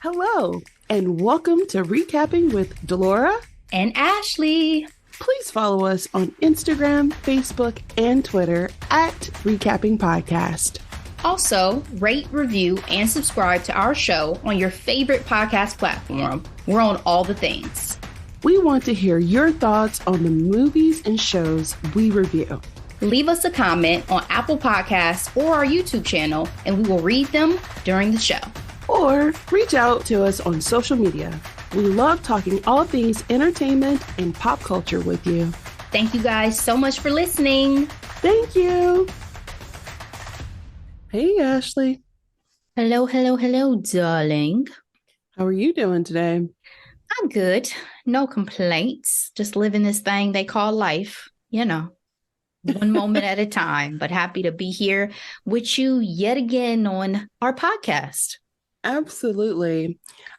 Hello, and welcome to Recapping with Delora and Ashley. Please follow us on Instagram, Facebook, and Twitter at Recapping Podcast. Also, rate, review, and subscribe to our show on your favorite podcast platform. We're on all the things. We want to hear your thoughts on the movies and shows we review. Leave us a comment on Apple Podcasts or our YouTube channel, and we will read them during the show. Or reach out to us on social media. We love talking all things entertainment and pop culture with you. Thank you guys so much for listening. Thank you. Hey, Ashley. Hello, darling. How are you doing today? I'm good. No complaints. Just living this thing they call life, one moment at a time, but happy to be here with you yet again on our podcast. Absolutely.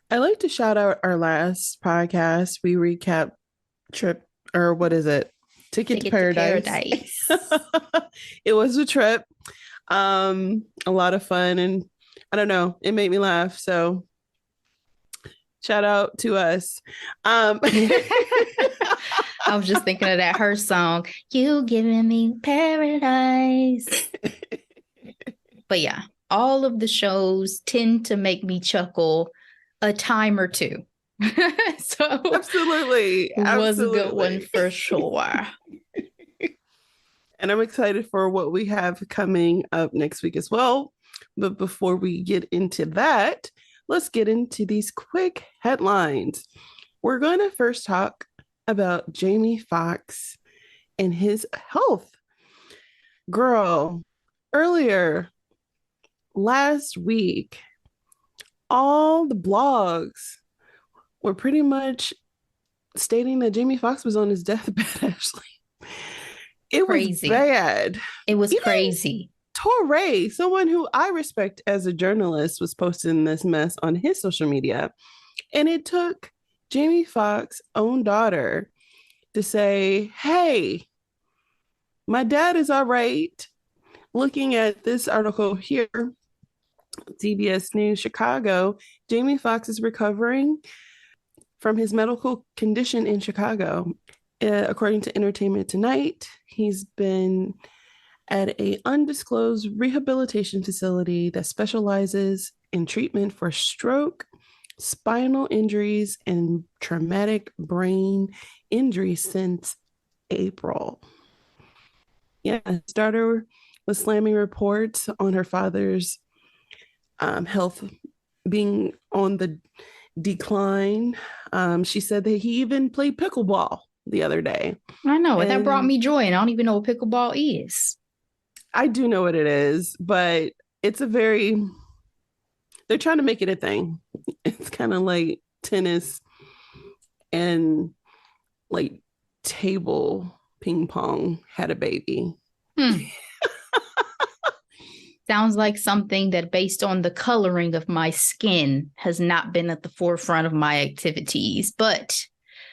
I like to shout out our last podcast. We recap trip, or what is it? Ticket to Paradise. It was a trip. A lot of fun, and I don't know, it made me laugh. So shout out to us. I was just thinking of that her song, You Giving Me Paradise. But yeah, all of the shows tend to make me chuckle a time or two. So absolutely was a good one for sure. And I'm excited for what we have coming up next week as well. But before we get into that, let's get into these quick headlines. We're going to first talk about Jamie Foxx and his health. Girl, earlier last week, all the blogs were pretty much stating that Jamie Foxx was on his deathbed, Ashley. It crazy. Was bad. It was crazy. Torre, someone who I respect as a journalist, was posting this mess on his social media. And it took Jamie Foxx's own daughter to say, hey, my dad is all right. Looking at this article here, CBS News Chicago, Jamie Foxx is recovering from his medical condition in Chicago. According to Entertainment Tonight, he's been at an undisclosed rehabilitation facility that specializes in treatment for stroke, spinal injuries, and traumatic brain injuries since April. Yeah, his daughter was slamming reports on her father's health being on the decline. She said that he even played pickleball the other day. I know, and that brought me joy, and I don't even know what pickleball is. I do know what it is, but it's they're trying to make it a thing. It's kind of like tennis and like table ping pong had a baby. Sounds like something that, based on the coloring of my skin, has not been at the forefront of my activities, but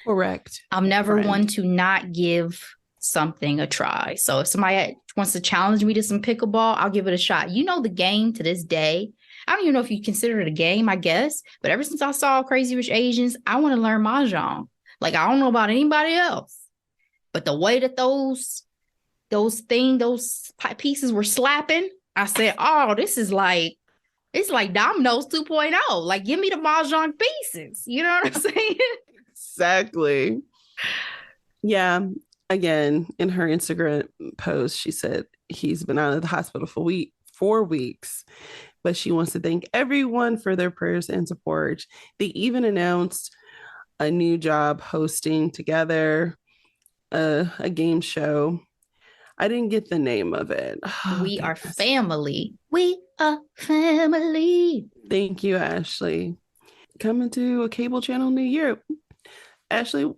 correct. I'm never one to not give something a try. So if somebody wants to challenge me to some pickleball, I'll give it a shot. The game to this day, I don't even know if you consider it a game, I guess, but ever since I saw Crazy Rich Asians, I want to learn Mahjong. Like, I don't know about anybody else, but the way that those pieces were slapping, I said, oh, it's like Domino's 2.0. Like, give me the Mahjong pieces. You know what I'm saying? Exactly. Yeah. Again, in her Instagram post, she said he's been out of the hospital for 4 weeks, but she wants to thank everyone for their prayers and support. They even announced a new job hosting together a game show. I didn't get the name of it. We are family. We are family. Thank you, Ashley. Coming to a cable channel near you. Ashley,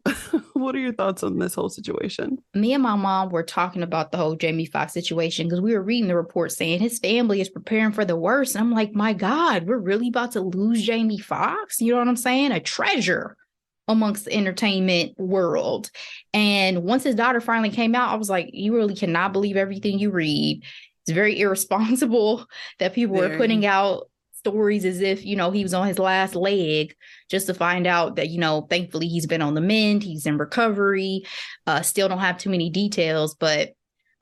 what are your thoughts on this whole situation? Me and my mom were talking about the whole Jamie Foxx situation because we were reading the report saying his family is preparing for the worst. And I'm like, my God, we're really about to lose Jamie Foxx? You know what I'm saying? A treasure amongst the entertainment world. And once his daughter finally came out, I was like, you really cannot believe everything you read. It's very irresponsible that people were putting out stories as if, he was on his last leg, just to find out that, thankfully he's been on the mend, he's in recovery. Still don't have too many details, but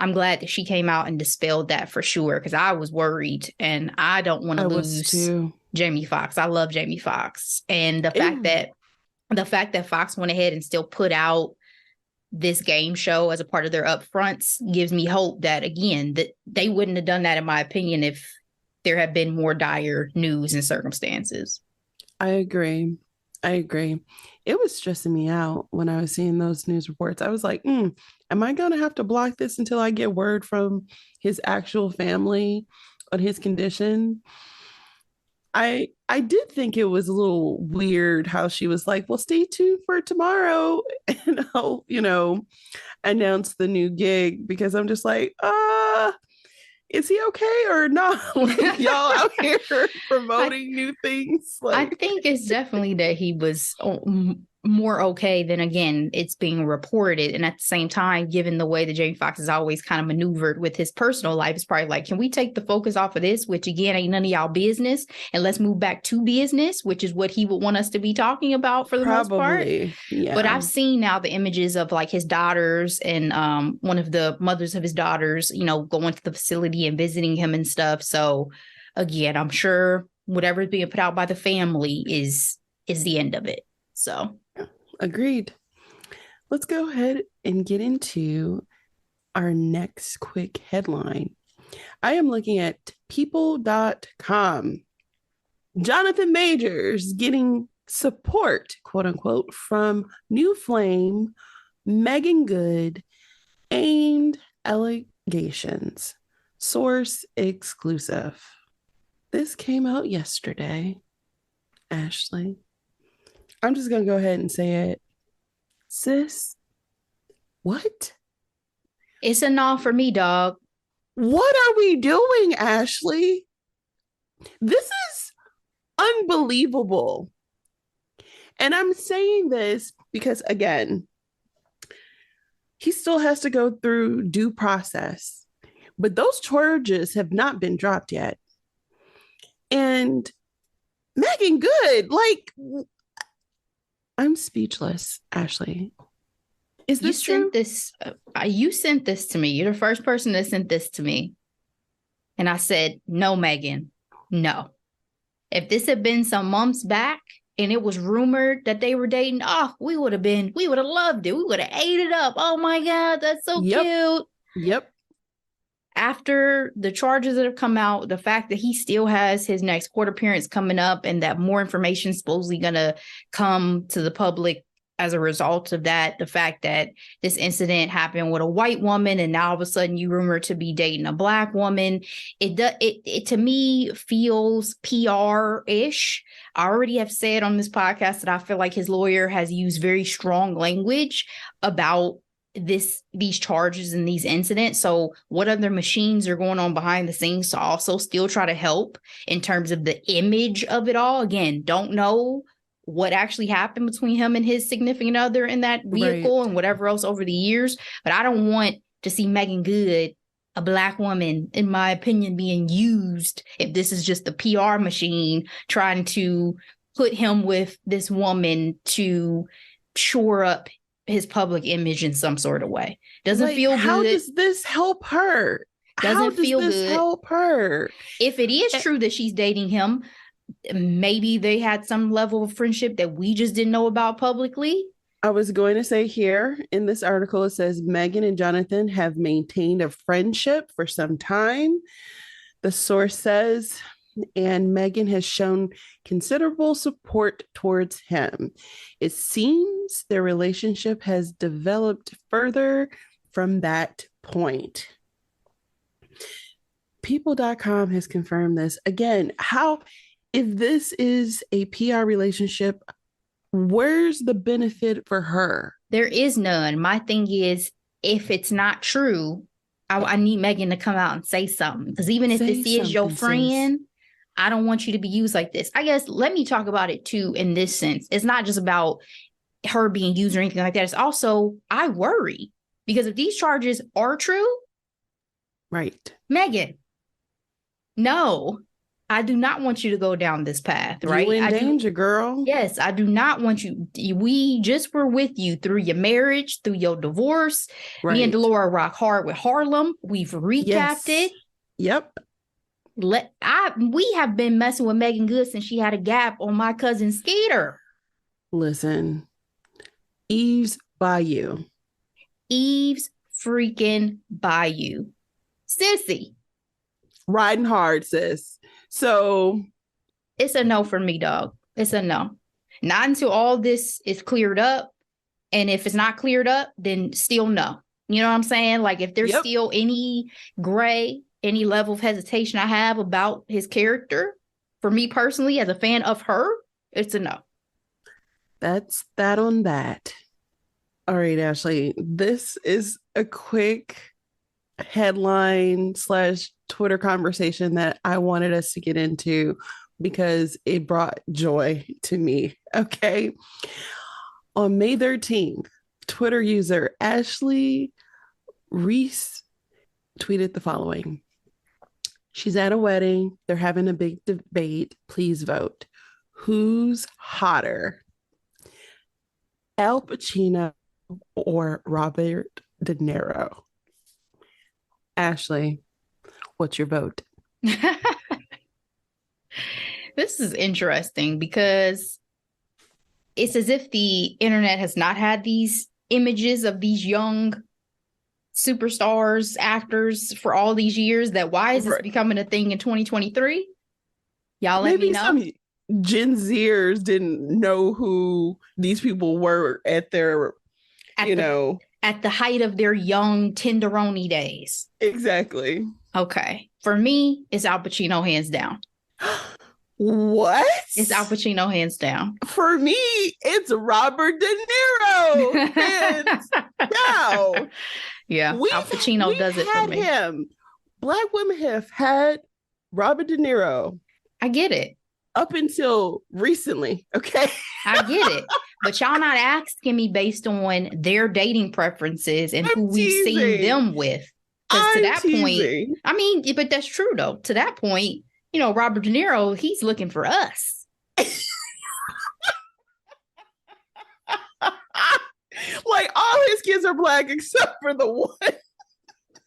I'm glad that she came out and dispelled that for sure, because I was worried and I don't want to lose Jamie Foxx. I love Jamie Foxx. And the fact that Fox went ahead and still put out this game show as a part of their upfronts gives me hope that, again, that they wouldn't have done that, in my opinion, if there had been more dire news and circumstances. I agree. It was stressing me out when I was seeing those news reports. I was like, am I going to have to block this until I get word from his actual family on his condition? I did think it was a little weird how she was like, well, stay tuned for tomorrow and I'll, announce the new gig, because I'm just like, is he okay or not? Like, y'all out here promoting new things. I think it's definitely that he was more okay than, again, it's being reported. And at the same time, given the way that Jamie Foxx has always kind of maneuvered with his personal life, it's probably like, can we take the focus off of this, which again ain't none of y'all business, and let's move back to business, which is what he would want us to be talking about for the most part. Yeah. But I've seen now the images of like his daughters and one of the mothers of his daughters, going to the facility and visiting him and stuff. So again, I'm sure whatever is being put out by the family is the end of it. So agreed. Let's go ahead and get into our next quick headline. I am looking at people.com. Jonathan Majors getting support, quote unquote, from new flame Meagan Good and allegations. Source exclusive. This came out yesterday. Ashley, I'm just going to go ahead and say it. Sis, what? It's a no for me, dog. What are we doing, Ashley? This is unbelievable. And I'm saying this because, again, he still has to go through due process, but those charges have not been dropped yet. And Meagan Good, like, I'm speechless, Ashley. Is this true? You sent this to me. You're the first person that sent this to me. And I said, no, Meagan, no. If this had been some months back and it was rumored that they were dating, we would have loved it. We would have ate it up. Oh my God, that's so cute. Yep. After the charges that have come out, the fact that he still has his next court appearance coming up and that more information is supposedly going to come to the public as a result of that, the fact that this incident happened with a white woman and now all of a sudden you rumored to be dating a black woman, it to me feels PR-ish. I already have said on this podcast that I feel like his lawyer has used very strong language about these charges and these incidents. So what other machines are going on behind the scenes to also still try to help in terms of the image of it all? Again, don't know what actually happened between him and his significant other in that vehicle and whatever else over the years. But I don't want to see Meagan Good, a black woman, in my opinion, being used if this is just the PR machine trying to put him with this woman to shore up his public image in some sort of way. Doesn't feel good. How does this help her? Doesn't feel good. Help her? If it is true that she's dating him, maybe they had some level of friendship that we just didn't know about publicly. I was going to say here in this article, it says Meagan and Jonathan have maintained a friendship for some time. The source says, and Meagan has shown considerable support towards him. It seems their relationship has developed further from that point. People.com has confirmed this. Again, if this is a PR relationship, where's the benefit for her? There is none. My thing is, if it's not true, I need Meagan to come out and say something. Because even if this is your friend, I don't want you to be used like this. I guess let me talk about it too in this sense. It's not just about her being used or anything like that. It's also, I worry because if these charges are true, right, Meagan, no, I do not want you to go down this path, right? You in danger, girl. Yes, I do not want you. We just were with you through your marriage, through your divorce. Right. Me and Delora rock hard with Harlem. We've recapped it. Yep. We have been messing with Meagan good since she had a gap on my cousin Skeeter. Listen, Eve's Bayou. Eve's freaking Bayou. Sissy. Riding hard, sis. So it's a no for me, dog. It's a no. Not until all this is cleared up. And if it's not cleared up, then still no. You know what I'm saying? Like if there's still any gray, any level of hesitation I have about his character, for me personally, as a fan of her, it's a no. That's that on that. All right, Ashley, this is a quick headline / Twitter conversation that I wanted us to get into because it brought joy to me. Okay. On May 13th, Twitter user Ashley Reese tweeted the following. She's at a wedding. They're having a big debate. Please vote. Who's hotter? Al Pacino or Robert De Niro? Ashley, what's your vote? This is interesting because it's as if the internet has not had these images of these young superstars, actors for all these years. That why is this becoming a thing in 2023? Y'all let me know. Some Gen Zers didn't know who these people were at their, at the height of their young tenderoni days. Exactly. Okay. For me, it's Al Pacino hands down. What? It's Al Pacino hands down. For me, it's Robert De Niro hands down. Yeah, Al Pacino does it for me. Him. Black women have had Robert De Niro. I get it. Up until recently, okay? I get it. But y'all not asking me based on their dating preferences and who we've seen them with. Because to that point, I mean, but that's true though. To that point, Robert De Niro, he's looking for us. Like all his kids are black except for the one.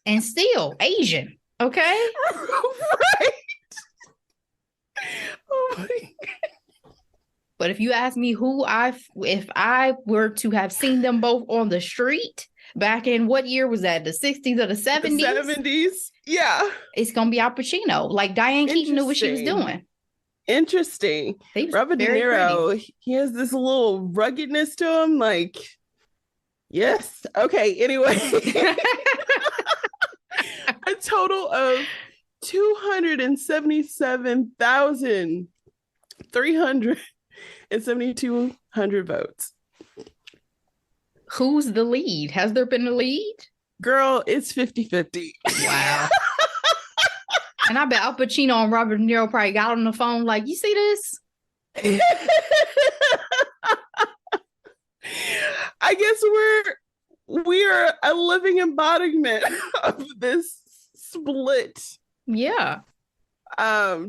And still Asian, okay? Right. Oh my God. But if you ask me if I were to have seen them both on the street back in what year was that? The 60s or the 70s? The 70s. Yeah. It's going to be Al Pacino. Like Diane Keaton knew what she was doing. Interesting. Robert De Niro, he has this little ruggedness to him. Like, yes. Okay. Anyway. A total of 277,372 votes. Who's the lead? Has there been a lead? Girl, it's 50-50. Wow. And I bet Al Pacino and Robert De Niro probably got on the phone like, you see this? I guess we're a living embodiment of this split. Yeah.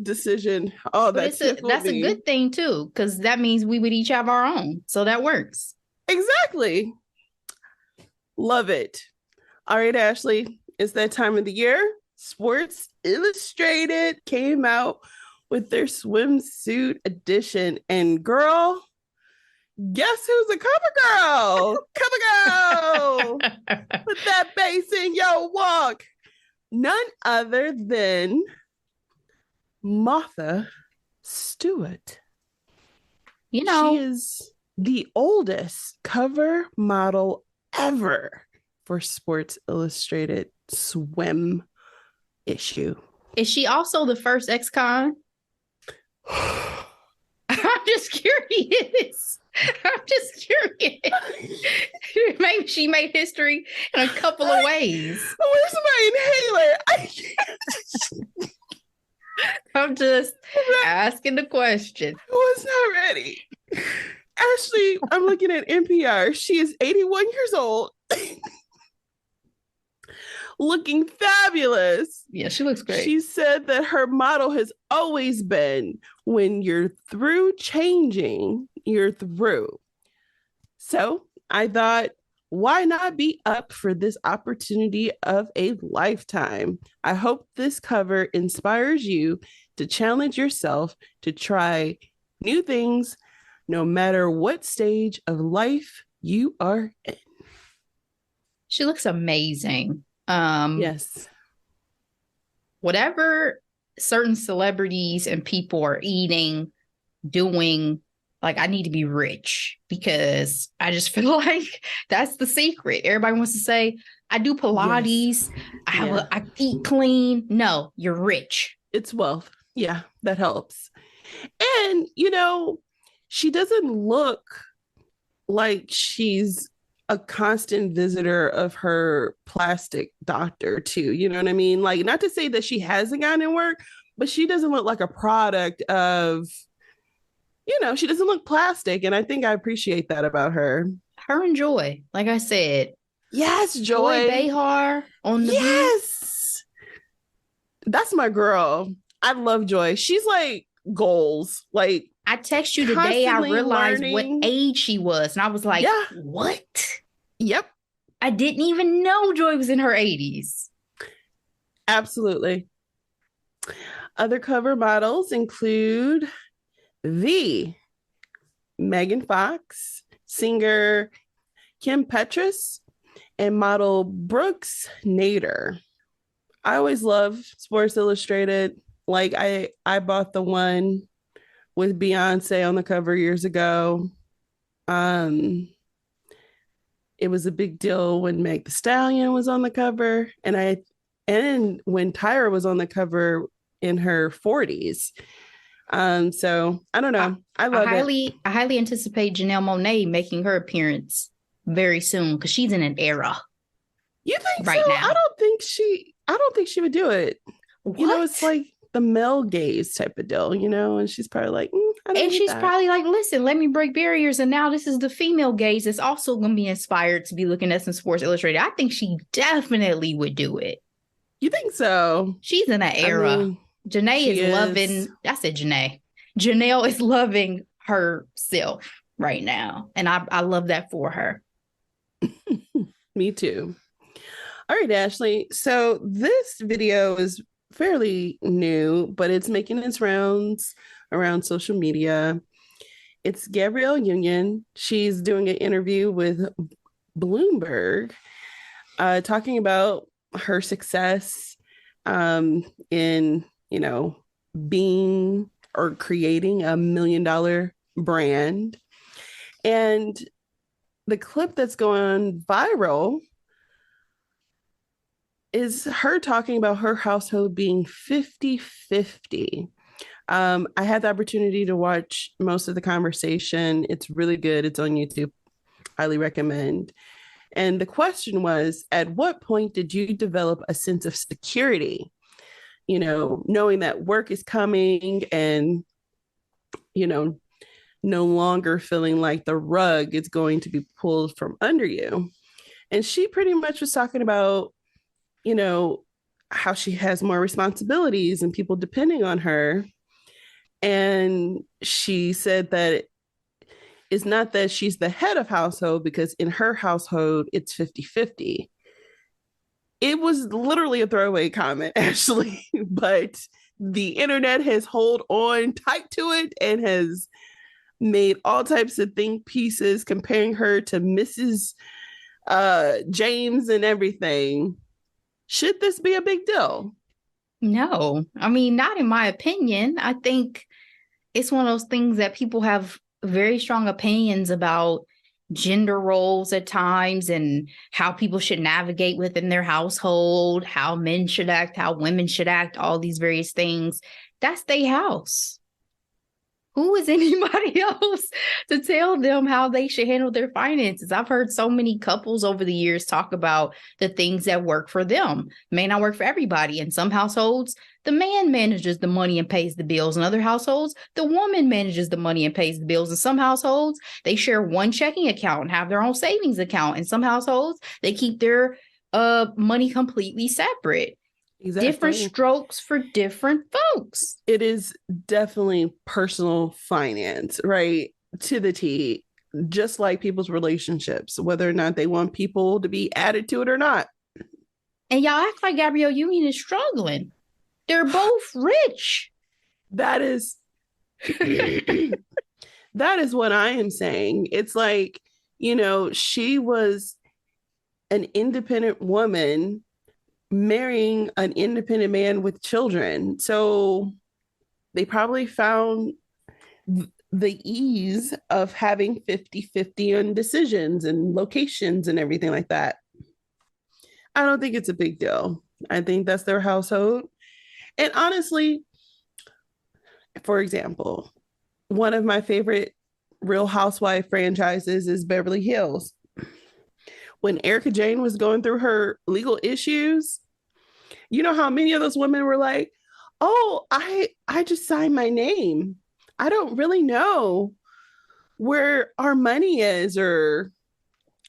Decision. Oh, that's a good thing too, because that means we would each have our own. So that works. Exactly. Love it. All right, Ashley, it's that time of the year. Sports Illustrated came out with their swimsuit edition. And girl, guess who's a cover girl? Cover girl. Put that bass in your walk. None other than Martha Stewart. She is the oldest cover model ever for Sports Illustrated swim issue. Is she also the first ex-con? I'm just curious. Maybe she made history in a couple of ways. Where's my inhaler? I'm just asking the question. I was not ready. Ashley, I'm looking at NPR. She is 81 years old. looking fabulous. Yeah, she looks great. She said that her motto has always been, when you're through changing, you're through. So I thought, why not be up for this opportunity of a lifetime? I hope this cover inspires you to challenge yourself to try new things, no matter what stage of life you are in. She looks amazing. Yes. Whatever certain celebrities and people are eating, doing, like, I need to be rich, because I just feel like that's the secret. Everybody wants to say, I do Pilates, yes. I eat clean. No, you're rich. It's wealth. Yeah, that helps. And, you know, she doesn't look like she's a constant visitor of her plastic doctor, too. You know what I mean? Like, not to say that she hasn't gotten in work, but she doesn't look like a product of, you know, she doesn't look plastic. And I think I appreciate that about her. Her and Joy, like I said. Yes, Joy Behar on the yes. Beat. That's my girl. I love Joy. She's like goals. Like, I text you today, I realized what age she was. And I was like, yeah. What? Yep. I didn't even know Joy was in her 80s. Absolutely. Other cover models include the Megan Fox, singer Kim Petras, and model Brooks Nader. I always love Sports Illustrated. Like, I bought the one with Beyonce on the cover years ago. It was a big deal when Meg Thee Stallion was on the cover, and when Tyra was on the cover in her 40s. So I don't know. I highly anticipate Janelle Monáe making her appearance very soon, because she's in an era. You think right so? Now. I don't think she would do it. What? You know, it's like the male gaze type of deal, you know, and she's probably like, probably like, listen, let me break barriers. And now this is the female gaze that's also going to be inspired to be looking at some Sports Illustrated. I think she definitely would do it. You think so? She's in that era. I mean, Janae is loving, I said Janae. Janelle is loving herself right now. And I love that for her. Me too. All right, Ashley. So this video is fairly new, but it's making its rounds around social media. It's Gabrielle Union. She's doing an interview with Bloomberg, talking about her success in, you know, being or creating $1 million brand. And the clip that's going viral is her talking about her household being 50-50. I had the opportunity to watch most of the conversation. It's really good. It's on YouTube. Highly recommend. And the question was, at what point did you develop a sense of security? You know, knowing that work is coming and, you know, no longer feeling like the rug is going to be pulled from under you. And she pretty much was talking about, you know, how she has more responsibilities and people depending on her. And she said that it's not that she's the head of household, because in her household, it's 50-50. It was literally a throwaway comment, Ashley, but the internet has held on tight to it and has made all types of think pieces comparing her to Mrs. James and everything. Should this be a big deal? No, I mean, not in my opinion. I think it's one of those things that people have very strong opinions about gender roles at times and how people should navigate within their household, how men should act, how women should act, all these various things. That's their house. Who is anybody else to tell them how they should handle their finances? I've heard so many couples over the years talk about the things that work for them. May not work for everybody. In some households, the man manages the money and pays the bills. In other households, the woman manages the money and pays the bills. In some households, they share one checking account and have their own savings account. In some households, they keep their money completely separate. Different Exactly. strokes for different folks. It is definitely personal finance, right? To the T, just like people's relationships, whether or not they want people to be added to it or not. And y'all act like Gabrielle Union is struggling. They're both rich. That is that is what I am saying. It's like, she was an independent woman marrying an independent man with children. So they probably found the ease of having 50-50 on decisions and locations and everything like that. I don't think it's a big deal. I think that's their household. And honestly, for example, one of my favorite Real Housewife franchises is Beverly Hills. When Erica Jane was going through her legal issues, you know how many of those women were like, "Oh, I just signed my name. I don't really know where our money is or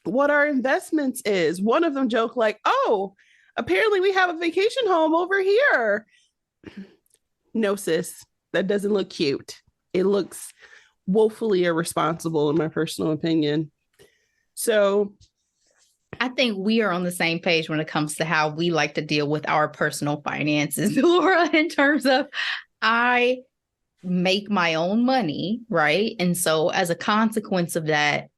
what our investments is." One of them joked like, "Oh, apparently we have a vacation home over here." No, sis, that doesn't look cute. It looks woefully irresponsible, in my personal opinion. So I think we are on the same page when it comes to how we like to deal with our personal finances, Laura, in terms of I make my own money, right? And so as a consequence of that,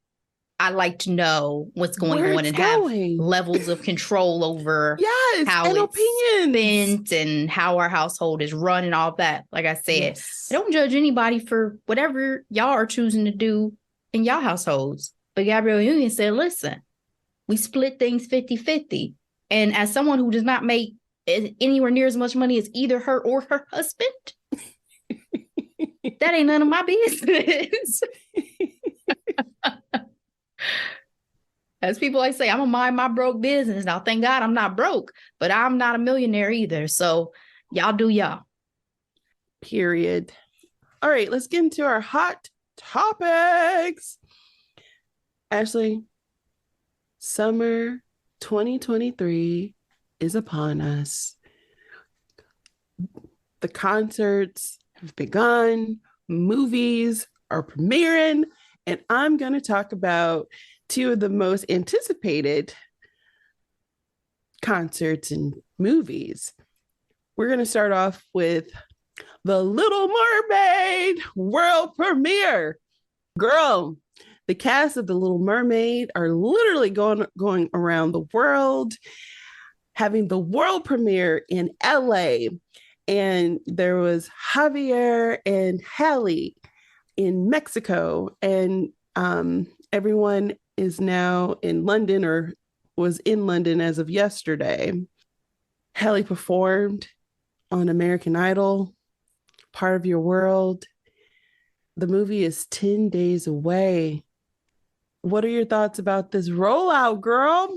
I like to know what's going where on it's and going. have levels of control over Yes, how and it's opinions. spent and how our household is run and all that. Like I said, Yes. I don't judge anybody for whatever y'all are choosing to do in y'all households. But Gabrielle Union said, listen, we split things 50-50. And as someone who does not make anywhere near as much money as either her or her husband, that ain't none of my business. As people like say, I'm gonna mind my broke business. Now, thank God I'm not broke, but I'm not a millionaire either. So y'all do y'all. Period. All right, let's get into our hot topics. Ashley, summer 2023 is upon us. The concerts have begun, movies are premiering, and I'm going to talk about two of the most anticipated concerts and movies. We're going to start off with the Little Mermaid world premiere. Girl, the cast of the Little Mermaid are literally going around the world, having the world premiere in LA. And there was Javier and Halle in Mexico, and everyone is now in London or was in London as of yesterday. Halle performed on American Idol, Part of Your World. The movie is 10 days away. What are your thoughts about this rollout, girl?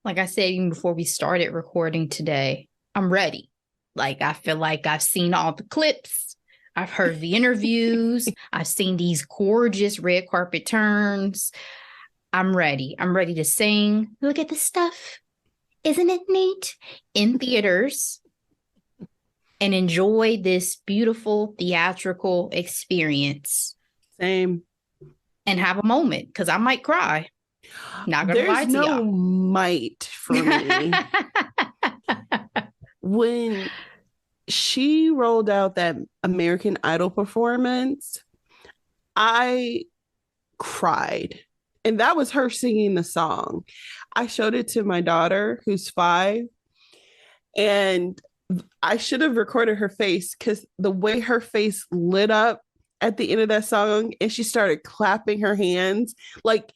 Like I said, even before we started recording today, I'm ready. Like, I feel like I've seen all the clips. I've heard the interviews. I've seen these gorgeous red carpet turns. I'm ready. I'm ready to sing. Look at this stuff. Isn't it neat? In theaters and enjoy this beautiful theatrical experience. Same. And have a moment because I might cry. Not gonna lie to There's no y'all. might for me. When she rolled out that American Idol performance, I cried. And that was her singing the song. I showed it to my daughter, who's 5, and I should have recorded her face because the way her face lit up at the end of that song and she started clapping her hands, like,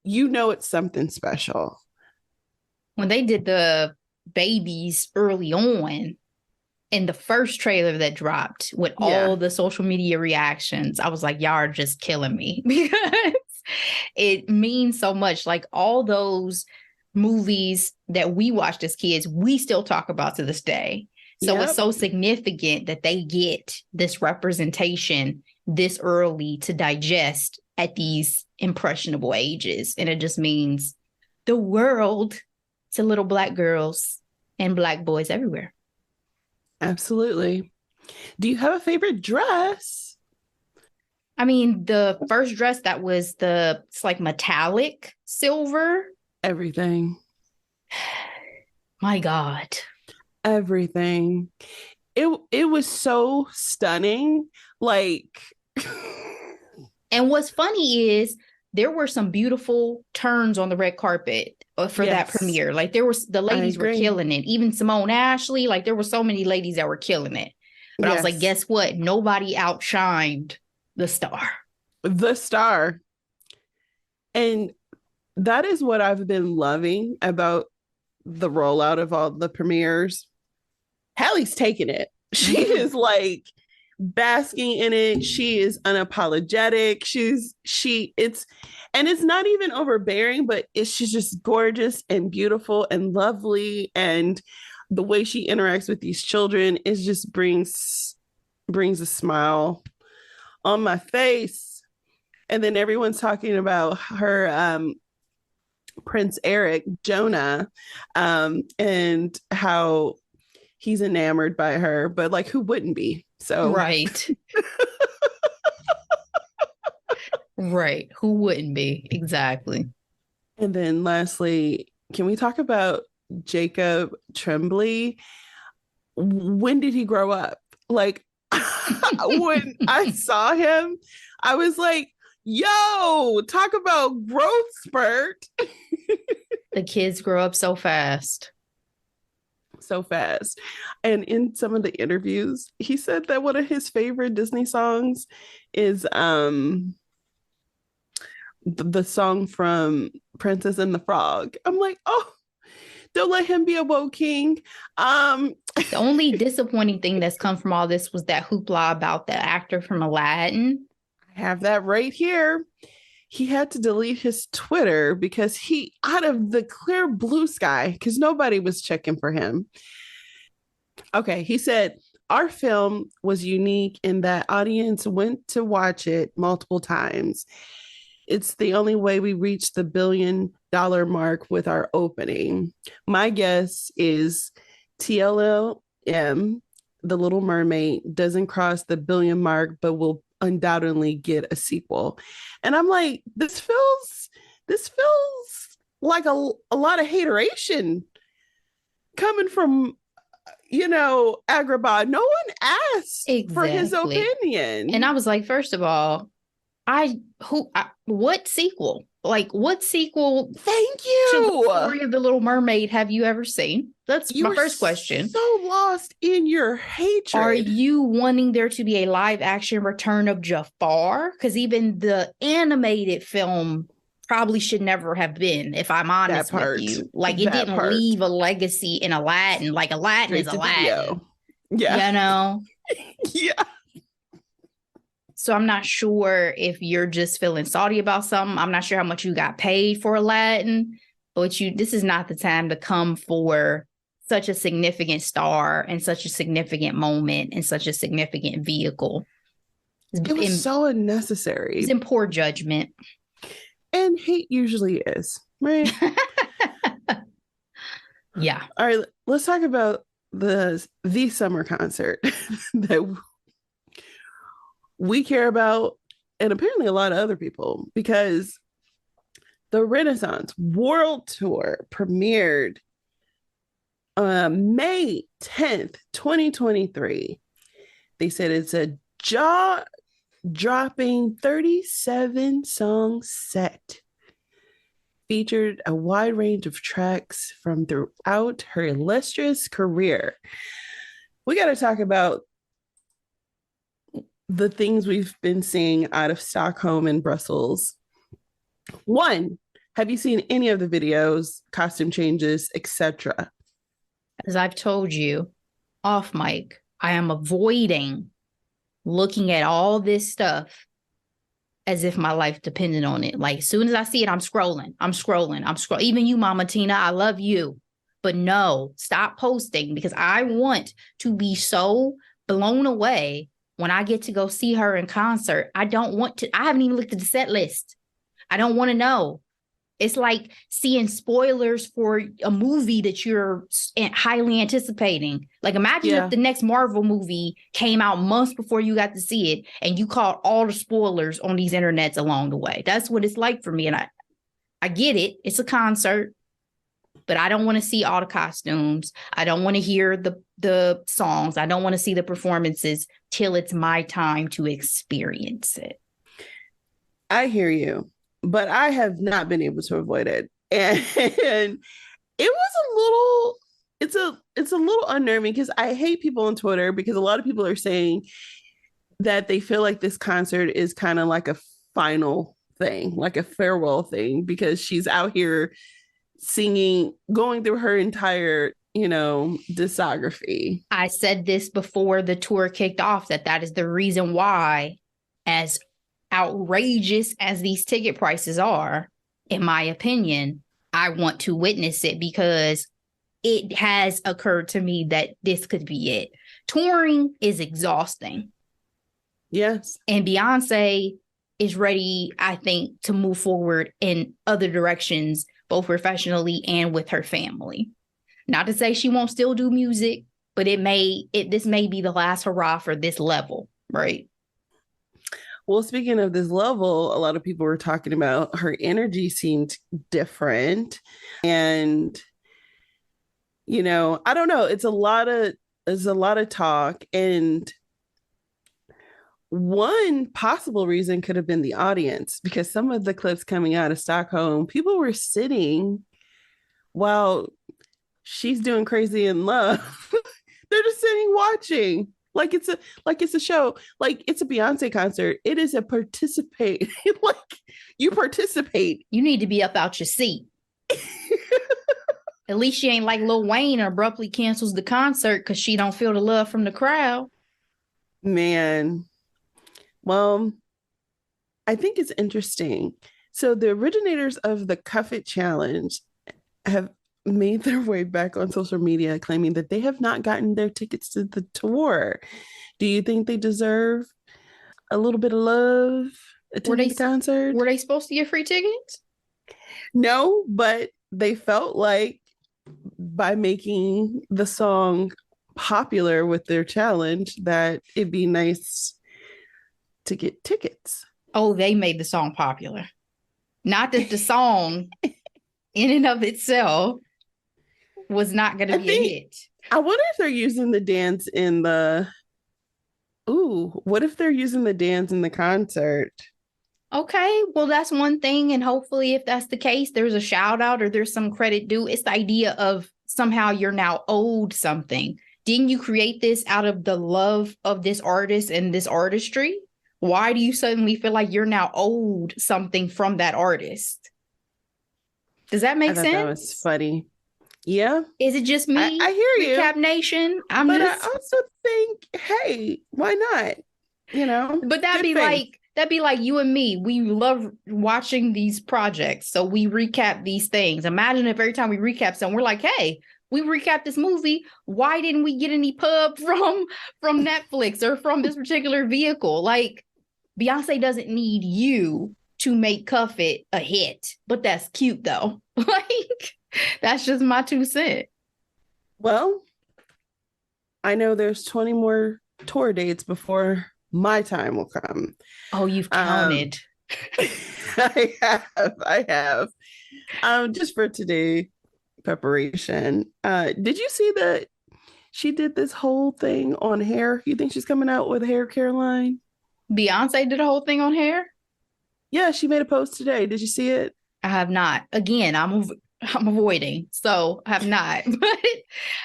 it's something special. When they did the babies early on in the first trailer that dropped with all the social media reactions, I was like, y'all are just killing me because it means so much. Like all those movies that we watched as kids, we still talk about to this day. So it's so significant that they get this representation this early to digest at these impressionable ages. And it just means the world to little Black girls and Black boys everywhere. Absolutely. Do you have a favorite dress? I mean, the first dress that was it's like metallic silver. Everything. My God. Everything. It was so stunning. Like, and what's funny is there were some beautiful turns on the red carpet for that premiere. Like the ladies were killing it. Even Simone Ashley, like there were so many ladies that were killing it. But I was like, guess what? Nobody outshined the star. The star. And that is what I've been loving about the rollout of all the premieres. Hallie's taking it. She is like basking in it. She is unapologetic. It's not even overbearing, but she's just gorgeous and beautiful and lovely. And the way she interacts with these children is just brings a smile on my face. And then everyone's talking about her Prince Eric, Jonah, and how he's enamored by her, but like, who wouldn't be? So right. Right. Who wouldn't be? Exactly. And then lastly, can we talk about Jacob Tremblay? When did he grow up? Like, when I saw him, I was like, yo, talk about growth spurt. The kids grow up so fast. So fast. And in some of the interviews, he said that one of his favorite Disney songs is the song from Princess and the Frog. I'm like, oh, don't let him be a woke king. The only disappointing thing that's come from all this was that hoopla about the actor from Aladdin. I have that right here. He had to delete his Twitter because he, out of the clear blue sky, because nobody was checking for him. Okay, he said, our film was unique in that audience went to watch it multiple times. It's the only way we reached the $1 billion mark with our opening. My guess is TLM, The Little Mermaid, doesn't cross the $1 billion mark, but will undoubtedly get a sequel. And I'm like, this feels like a lot of hateration coming from, Agrabah. No one asked for his opinion. And I was like, first of all, what sequel? Like, what sequel? Thank you. To the story of The Little Mermaid have you ever seen? That's my first question. So lost in your hatred. Are you wanting there to be a live action return of Jafar? Because even the animated film probably should never have been, if I'm honest with you. Like, it didn't leave a legacy in Aladdin. Like, Aladdin is Aladdin. Yeah. Yeah. So I'm not sure if you're just feeling salty about something. I'm not sure how much you got paid for Aladdin, but this is not the time to come for such a significant star and such a significant moment and such a significant vehicle. It was so unnecessary. It's in poor judgment. And hate usually is, right? Yeah. All right, let's talk about the summer concert that we care about, and apparently a lot of other people, because the Renaissance World Tour premiered May 10th, 2023. They said it's a jaw-dropping 37-song set. Featured a wide range of tracks from throughout her illustrious career. We got to talk about the things we've been seeing out of Stockholm and Brussels. One, have you seen any of the videos, costume changes, etc.? As I've told you off mic, I am avoiding looking at all this stuff as if my life depended on it. Like, as soon as I see it, I'm scrolling. Even you, Mama Tina, I love you. But no, stop posting, because I want to be so blown away when I get to go see her in concert. I haven't even looked at the set list. I don't want to know. It's like seeing spoilers for a movie that you're highly anticipating. Like, imagine if the next Marvel movie came out months before you got to see it and you caught all the spoilers on these internets along the way. That's what it's like for me. And I get it. It's a concert, but I don't want to see all the costumes. I don't want to hear the songs. I don't want to see the performances till it's my time to experience it. I hear you, but I have not been able to avoid it. And it was it's a little unnerving because I hate people on Twitter because a lot of people are saying that they feel like this concert is kind of like a final thing, like a farewell thing, because she's out here singing, going through her entire, discography. I said this before the tour kicked off, that is the reason why, as outrageous as these ticket prices are, in my opinion, I want to witness it because it has occurred to me that this could be it. Touring is exhausting. Yes. And Beyonce is ready, I think, to move forward in other directions, both professionally and with her family. Not to say she won't still do music, but this may be the last hurrah for this level, right? Well, speaking of this level, a lot of people were talking about her energy seemed different. And, I don't know. It's a lot of talk. And one possible reason could have been the audience, because some of the clips coming out of Stockholm, people were sitting while she's doing Crazy in Love. They're just sitting watching. Like it's a show, like it's a Beyonce concert. It is a participate. Like you participate. You need to be up out your seat. At least she ain't like Lil Wayne and abruptly cancels the concert because she don't feel the love from the crowd. Man. Well, I think it's interesting. So the originators of the Cuff It Challenge have made their way back on social media claiming that they have not gotten their tickets to the tour. Do you think they deserve a little bit of love attending the concert? Were they supposed to get free tickets? No, but they felt like by making the song popular with their challenge that it'd be nice to get tickets. Oh, they made the song popular. Not that the song in and of itself was not going to be a hit. I wonder if they're using the dance in the... what if they're using the dance in the concert? Okay, well, that's one thing. And hopefully if that's the case, there's a shout out or there's some credit due. It's the idea of somehow you're now owed something. Didn't you create this out of the love of this artist and this artistry? Why do you suddenly feel like you're now owed something from that artist? Does that make sense? That was funny. Yeah. Is it just me? I hear you. Recap Nation. I also think, hey, why not? But that'd be like you and me. We love watching these projects. So we recap these things. Imagine if every time we recap something, we're like, hey, we recapped this movie. Why didn't we get any pub from Netflix or from this particular vehicle? Like, Beyonce doesn't need you to make Cuff It a hit. But that's cute though. Like, that's just my 2 cents. Well, I know there's 20 more tour dates before my time will come. Oh, you've counted. I have. Just for today preparation. Did you see that she did this whole thing on hair? You think she's coming out with hair care line? Beyonce did a whole thing on hair? Yeah, she made a post today. Did you see it? I have not. Again, I'm avoiding, so I have not. But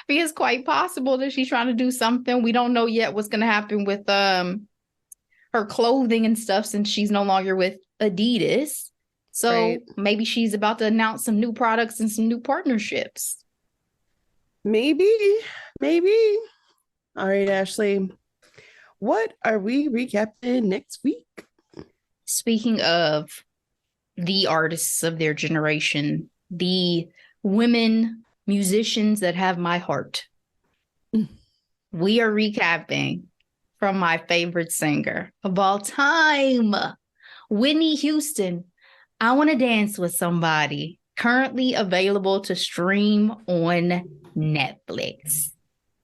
it's quite possible that she's trying to do something. We don't know yet what's going to happen with her clothing and stuff since she's no longer with Adidas. So maybe she's about to announce some new products and some new partnerships. Maybe. All right, Ashley. What are we recapping next week? Speaking of the artists of their generation, the women musicians that have my heart, we are recapping from my favorite singer of all time, Whitney Houston. I Want to Dance with Somebody, currently available to stream on Netflix.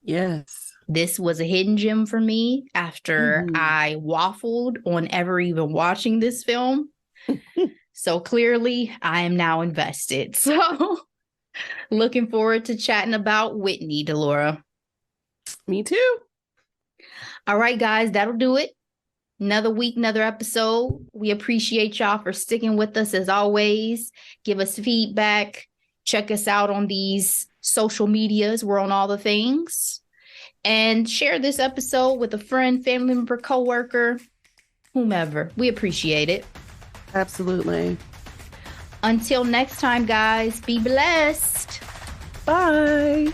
Yes. This was a hidden gem for me after I waffled on ever even watching this film. So clearly, I am now invested. So looking forward to chatting about Whitney, Delora. Me too. All right, guys, that'll do it. Another week, another episode. We appreciate y'all for sticking with us as always. Give us feedback. Check us out on these social medias. We're on all the things. And share this episode with a friend, family member, coworker, whomever. We appreciate it. Absolutely. Until next time, guys, be blessed. Bye.